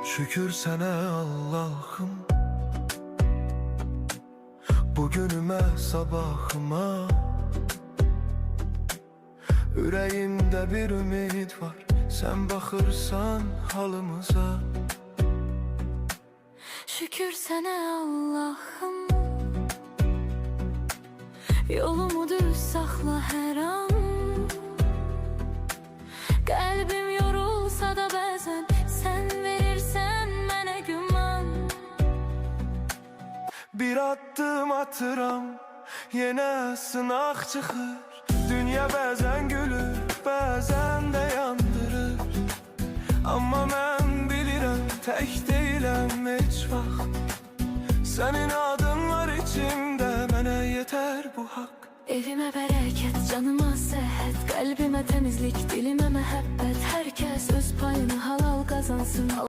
Şükür sənə Allah'ım, bugünümə, sabahıma. Ürəyimdə bir ümid var, sən baxırsan halımıza. Şükür sənə Allah'ım, yolumu düz saxla hər an. Qəlbim yorulsa da bəzən sən verirsən mənə güman. Bir addım atıram, yenə sınaq çıxır. Dünya bəzən gülür, bəzən də yandırır. Amma mən bilirəm, tək deyiləm heç vaxt. Sənin adın var içimdə, mənə yetər bu haqq. Evimə bərəkət, canıma səhət, qəlbimə təmizlik, dilimə məhəbbət. Hər kəs öz payını halal qazansın.